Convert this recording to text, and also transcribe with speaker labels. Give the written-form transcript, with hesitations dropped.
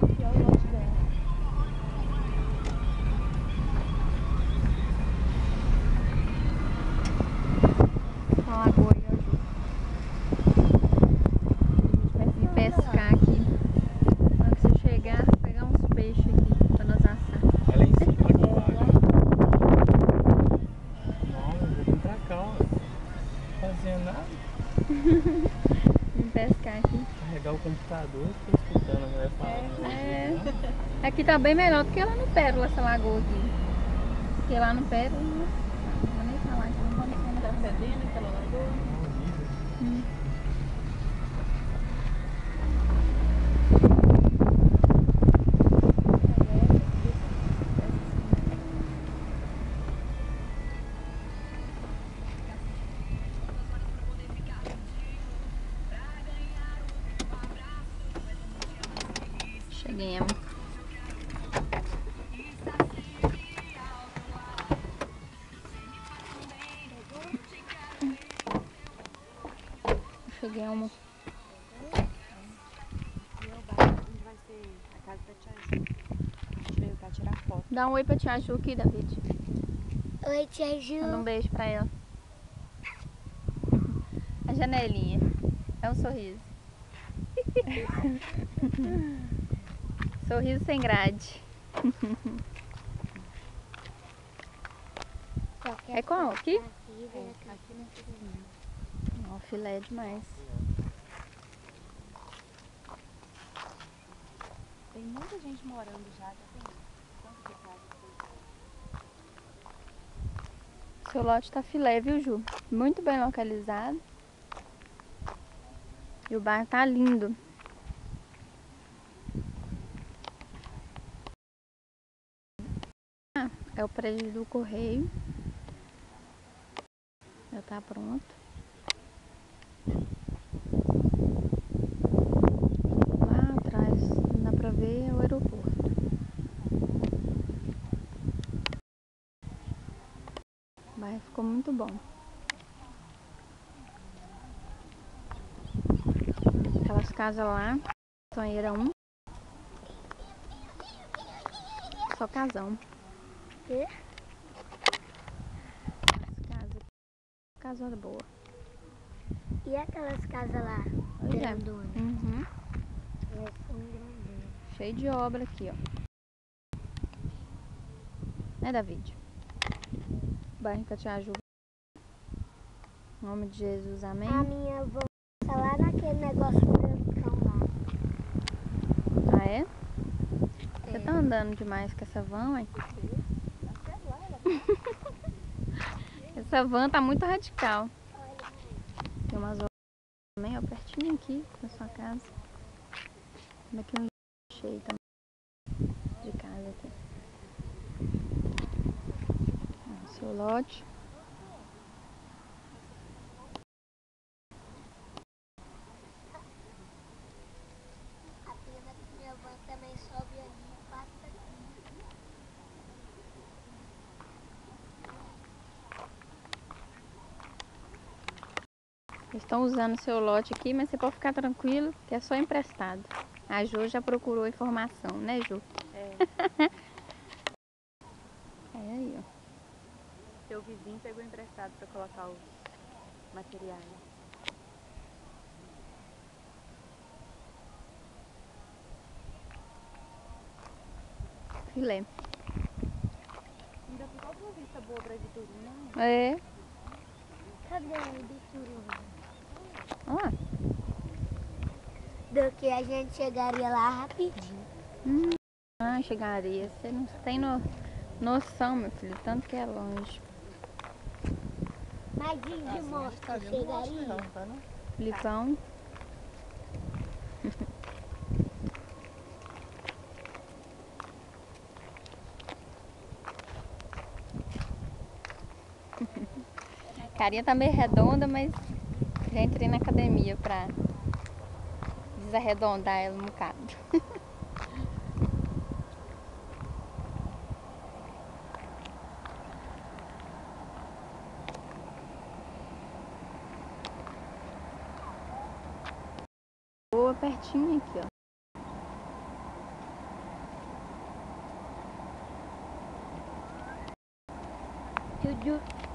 Speaker 1: Aqui é o lote dela.
Speaker 2: Uma lagoa aí, ó, Ju. A gente vai vir pescar aqui. Quando você chegar, pegar uns peixes aqui pra nós assar.
Speaker 3: Ela é em cima aqui embaixo. Não, eu vou vir pra cá, ó. Fazendo nada.
Speaker 2: Vim pescar aqui.
Speaker 3: Carregar o computador, tô escutando a mulher falando.
Speaker 2: Aqui tá bem melhor do que lá no Pérola, essa lagoa aqui. Porque lá no Pérola, não vou nem falar que não vou nem falar.
Speaker 1: Tá fedendo aquela lagoa?
Speaker 2: Cheguemos. Cheguemos.
Speaker 1: Onde vai ser a casa da Tia Ju. A gente veio pra tirar foto.
Speaker 2: Dá um oi pra tia Ju aqui, David.
Speaker 4: Oi, tia Ju.
Speaker 2: Manda um beijo pra ela. A janelinha. É um sorriso. Sorriso sem grade. É qual? Aqui?
Speaker 1: Aqui nesse caminho.
Speaker 2: Ó, filé demais.
Speaker 1: Tem muita gente morando já tem tanto de casa.
Speaker 2: Seu lote tá filé, viu, Ju? Muito bem localizado. E o bairro tá lindo. É o prédio do correio. Já tá pronto. Lá atrás, dá pra ver o aeroporto. O bairro ficou muito bom. Aquelas casas lá, Sonheira 1. Só casão.
Speaker 4: Quê?
Speaker 2: As casas. Casona boa.
Speaker 4: E aquelas casas lá?
Speaker 2: Pois é.
Speaker 4: Grandonas?
Speaker 2: Uhum.
Speaker 4: Elas são grandonas.
Speaker 2: Cheio de obra aqui, ó. Né, David? Bairro que eu te ajudo. Em nome de Jesus, amém.
Speaker 4: A minha avó tá lá naquele negócio brancão lá.
Speaker 2: Ah, é? Você tá andando demais com essa van, hein? Essa van tá muito radical. Tem umas obras também, ó, pertinho aqui da sua casa. Daqui um cheio também de casa aqui. Ó, seu lote.
Speaker 4: A pena que minha avó também sobe ali e passa aqui.
Speaker 2: Eles estão usando o seu lote aqui, mas você pode ficar tranquilo que é só emprestado. A Ju já procurou informação, né, Ju?
Speaker 1: É.
Speaker 2: É aí, ó.
Speaker 1: Seu vizinho pegou emprestado pra colocar os materiais.
Speaker 2: Filé.
Speaker 1: Ainda ficou uma vista boa pra Vitorino, né?
Speaker 2: É.
Speaker 4: Cadê a bituruna?
Speaker 2: Ó.
Speaker 4: Do que a gente chegaria lá rapidinho.
Speaker 2: Ah, chegaria. Você não tem noção, meu filho, tanto que é longe.
Speaker 4: Mas de moto chegaria?
Speaker 3: Tá, né?
Speaker 2: Livão. A carinha tá meio redonda, mas já entrei na academia pra desarredondar ela um bocado. Boa. pertinho aqui, ó.
Speaker 4: Juju.